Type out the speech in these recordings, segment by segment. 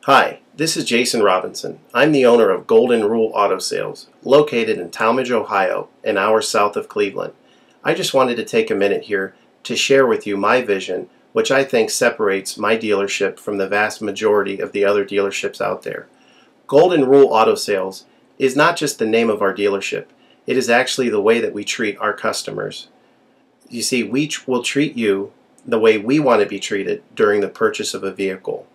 Hi, this is Jason Robinson. I'm the owner of Golden Rule Auto Sales, located in Tallmadge, Ohio, an hour south of Cleveland. I just wanted to take a minute here to share with you my vision, which I think separates my dealership from the vast majority of the other dealerships out there. Golden Rule Auto Sales is not just the name of our dealership, it is actually the way that we treat our customers. You see, we will treat you the way we want to be treated during the purchase of a vehicle.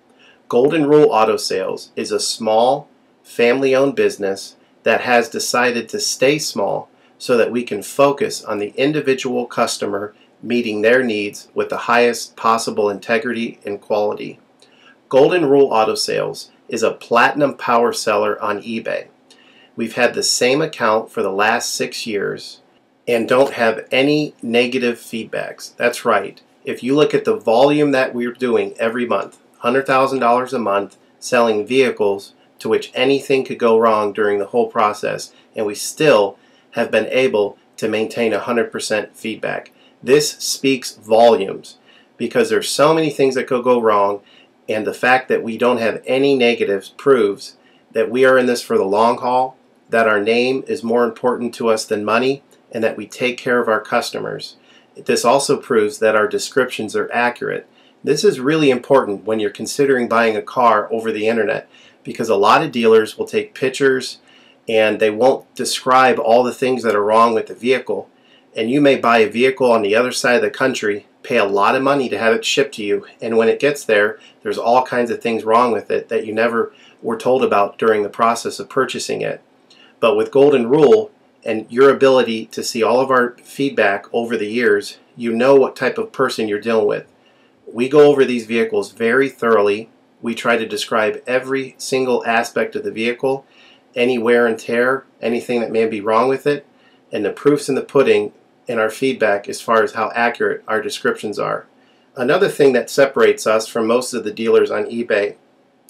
Golden Rule Auto Sales is a small, family-owned business that has decided to stay small so that we can focus on the individual customer meeting their needs with the highest possible integrity and quality. Golden Rule Auto Sales is a platinum power seller on eBay. We've had the same account for the last 6 years and don't have any negative feedbacks. That's right. If you look at the volume that we're doing every month, $100,000 a month selling vehicles to which anything could go wrong during the whole process, and we still have been able to maintain 100% feedback. This speaks volumes because there's so many things that could go wrong, and the fact that we don't have any negatives proves that we are in this for the long haul, that our name is more important to us than money, and that we take care of our customers. This also proves that our descriptions are accurate. This is really important when you're considering buying a car over the internet, because a lot of dealers will take pictures and they won't describe all the things that are wrong with the vehicle, and you may buy a vehicle on the other side of the country, pay a lot of money to have it shipped to you, and when it gets there, there's all kinds of things wrong with it that you never were told about during the process of purchasing it. But with Golden Rule and your ability to see all of our feedback over the years, you know what type of person you're dealing with. We go over these vehicles very thoroughly. We try to describe every single aspect of the vehicle, any wear and tear, anything that may be wrong with it, and the proof's in the pudding in our feedback as far as how accurate our descriptions are. Another thing that separates us from most of the dealers on eBay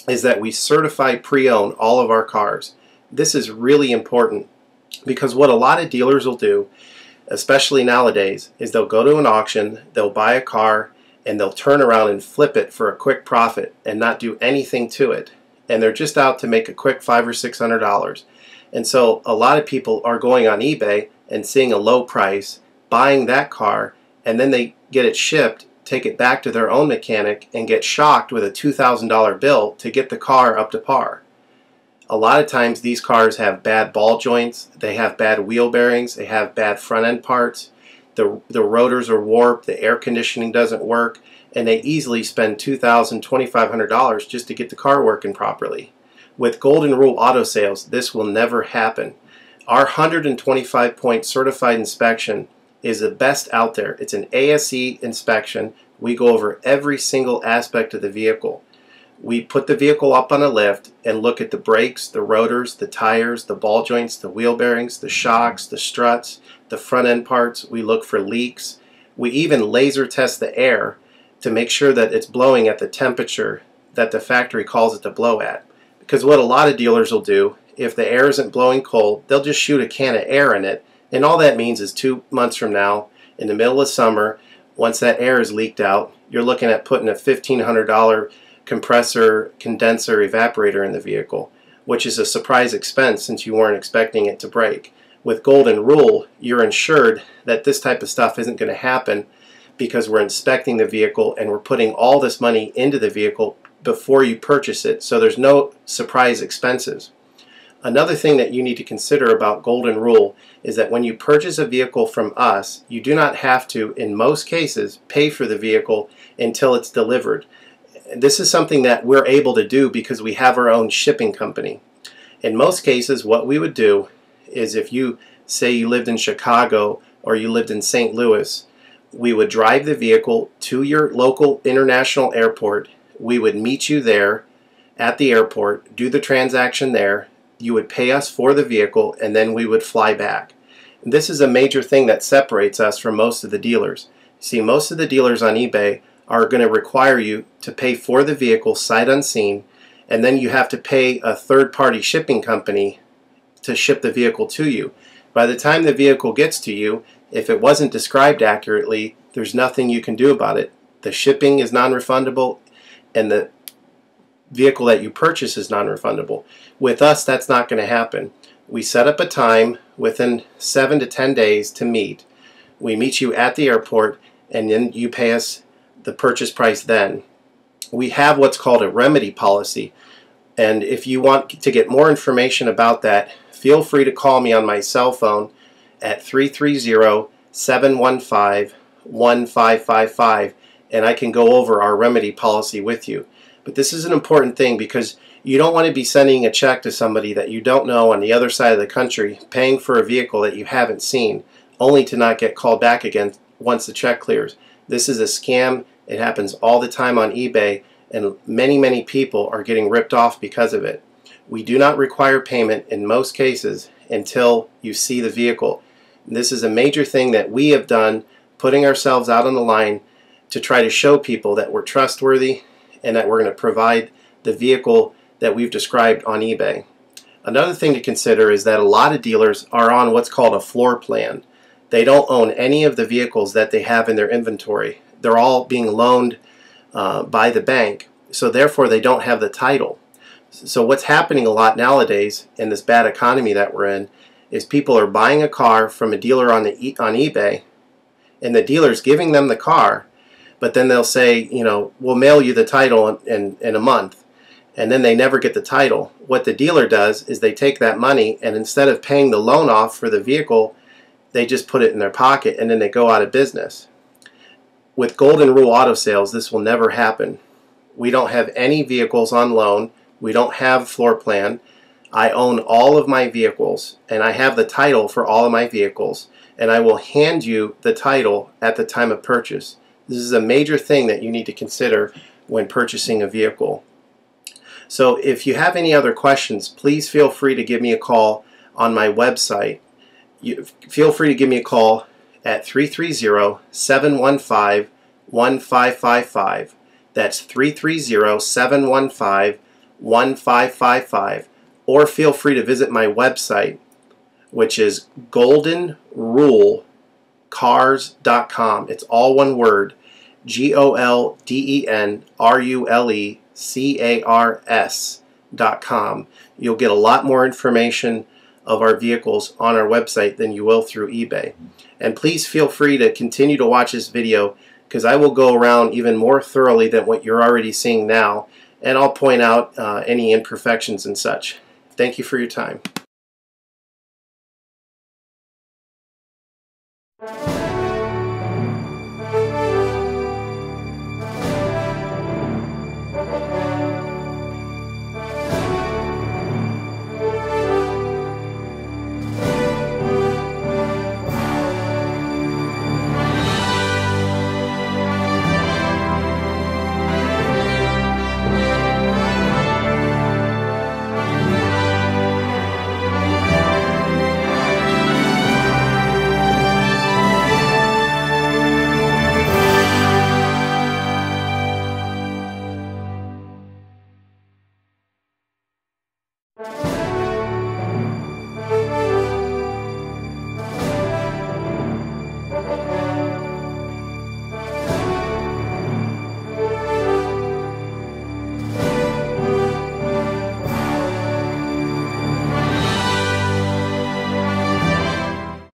is that we certify pre-owned all of our cars. This is really important because what a lot of dealers will do, especially nowadays, is they'll go to an auction, they'll buy a car, and they'll turn around and flip it for a quick profit and not do anything to it. And they're just out to make a quick $500 or $600. And so a lot of people are going on eBay and seeing a low price, buying that car, and then they get it shipped, take it back to their own mechanic, and get shocked with a $2,000 bill to get the car up to par. A lot of times these cars have bad ball joints, they have bad wheel bearings, they have bad front end parts. The rotors are warped, the air conditioning doesn't work, and they easily spend $2,000, $2,500 just to get the car working properly. With Golden Rule Auto Sales, this will never happen. Our 125-point certified inspection is the best out there. It's an ASE inspection. We go over every single aspect of the vehicle. We put the vehicle up on a lift and look at the brakes, the rotors, the tires, the ball joints, the wheel bearings, the shocks, the struts, the front end parts. We look for leaks. We even laser test the air to make sure that it's blowing at the temperature that the factory calls it to blow at. Because what a lot of dealers will do, if the air isn't blowing cold, they'll just shoot a can of air in it, and all that means is 2 months from now, in the middle of summer, once that air is leaked out, you're looking at putting a $1,500 compressor, condenser, evaporator in the vehicle, which is a surprise expense since you weren't expecting it to break. With Golden Rule, you're ensured that this type of stuff isn't going to happen because we're inspecting the vehicle and we're putting all this money into the vehicle before you purchase it, so there's no surprise expenses. Another thing that you need to consider about Golden Rule is that when you purchase a vehicle from us, you do not have to, in most cases, pay for the vehicle until it's delivered. This is something that we're able to do because we have our own shipping company. In most cases, what we would do is if you say you lived in Chicago or you lived in St. Louis, we would drive the vehicle to your local international airport. We would meet you there at the airport, do the transaction there. You would pay us for the vehicle, and then we would fly back. And this is a major thing that separates us from most of the dealers. See, most of the dealers on eBay are going to require you to pay for the vehicle sight unseen, and then you have to pay a third-party shipping company to ship the vehicle to you. By the time the vehicle gets to you, if it wasn't described accurately, there's nothing you can do about it. The shipping is non-refundable, and vehicle that you purchase is non-refundable. With us, that's not going to happen. We set up a time within 7 to 10 days to meet. We meet you at the airport, and then you pay us the purchase price then. We have what's called a remedy policy, and if you want to get more information about that, feel free to call me on my cell phone at 330-715-1555, and I can go over our remedy policy with you. But this is an important thing because you don't want to be sending a check to somebody that you don't know on the other side of the country, paying for a vehicle that you haven't seen, only to not get called back again once the check clears. This is a scam. It happens all the time on eBay, and many people are getting ripped off because of it. We do not require payment in most cases until you see the vehicle. And this is a major thing that we have done, putting ourselves out on the line to try to show people that we're trustworthy and that we're going to provide the vehicle that we've described on eBay. Another thing to consider is that a lot of dealers are on what's called a floor plan. They don't own any of the vehicles that they have in their inventory. They're all being loaned by the bank, so therefore they don't have the title. So what's happening a lot nowadays in this bad economy that we're in is people are buying a car from a dealer on eBay, and the dealer's giving them the car, but then they'll say, you know, we'll mail you the title in a month, and then they never get the title. What the dealer does is they take that money, and instead of paying the loan off for the vehicle, they just put it in their pocket, and then they go out of business. With Golden Rule Auto Sales, this will never happen. We don't have any vehicles on loan. We don't have floor plan. I own all of my vehicles, and I have the title for all of my vehicles, and I will hand you the title at the time of purchase. This is a major thing that you need to consider when purchasing a vehicle. So if you have any other questions, please feel free to give me a call on my website. Feel free to give me a call at 330-715-1555. That's 330-715-1555. Or feel free to visit my website, which is goldenrulecars.com. It's all one word, goldenrulecars.com. You'll get a lot more information of our vehicles on our website than you will through eBay. And please feel free to continue to watch this video, because I will go around even more thoroughly than what you're already seeing now, and I'll point out any imperfections and such. Thank you for your time.